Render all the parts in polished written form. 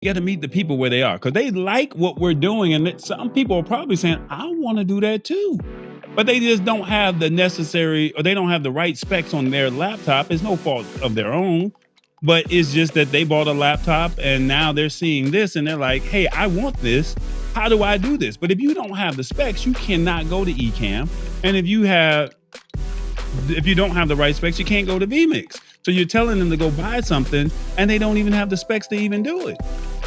You got to meet the people where they are because they like what we're doing. And some people are probably saying, I want to do that too. But they just don't have the necessary or they don't have the right specs on their laptop. It's no fault of their own, but it's just that they bought a laptop and now they're seeing this and they're like, hey, I want this. How do I do this? But if you don't have the specs, you cannot go to Ecamm. And if you don't have the right specs, you can't go to vmix. So you're telling them to go buy something and they don't even have the specs to even do it.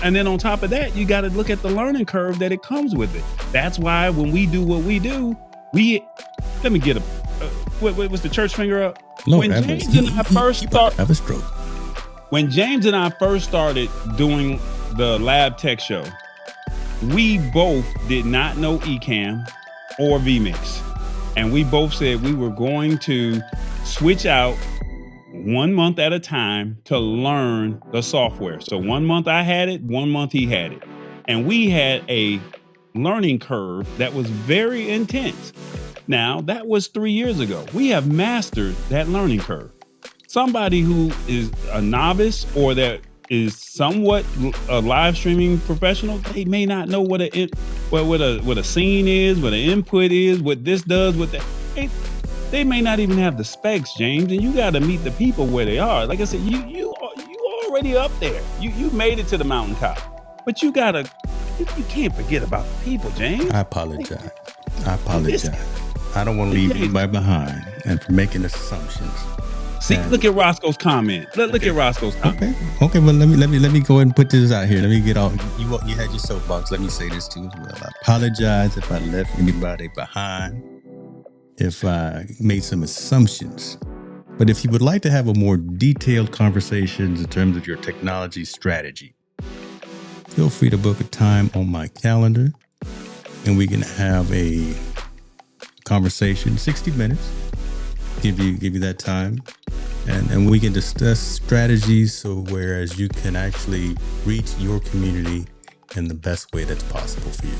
And then on top of that, you got to look at the learning curve that it comes with it. That's why when we do what we do, let me get what's the church finger up? Lord, when James and I first started, have a stroke. When James and I first started doing the Lab Tech Show, we both did not know Ecamm or vmix. And we both said we were going to switch out 1 month at a time to learn the software. So 1 month I had it, 1 month he had it. And we had a learning curve that was very intense. Now, that was 3 years ago. We have mastered that learning curve. Somebody who is a novice or that is somewhat a live streaming professional, they may not know what a scene is, what an input is, what this does, what that. They may not even have the specs, James, and you got to meet the people where they are. Like I said, you already up there. You made it to the mountaintop, but you can't forget about the people, James. I apologize. I don't want to leave anybody behind and for making assumptions. See, look at Roscoe's comment. Look at Roscoe's comment. Okay. Well, let me go ahead and put this out here. Let me get off. You had your soapbox. Let me say this too as well. I apologize if I left anybody behind, if I made some assumptions. But if you would like to have a more detailed conversation in terms of your technology strategy, feel free to book a time on my calendar, and we can have a conversation, 60 minutes. Give you that time, and we can discuss strategies so whereas you can actually reach your community in the best way that's possible for you.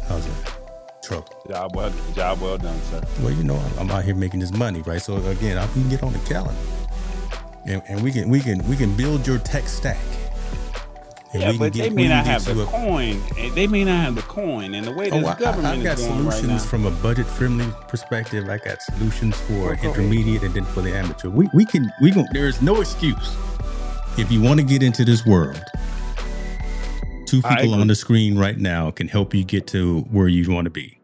How's that? Trouble. Job well done, sir. Well, I'm out here making this money, right? So again, I can get on the calendar, and we can build your tech stack. Yeah, but they may not have the coin. They may not have the coin, and the way this government is going right now. I've got solutions from a budget-friendly perspective. I got solutions for intermediate and then for the amateur. We can. There is no excuse. If you want to get into this world, two people on the screen right now can help you get to where you want to be.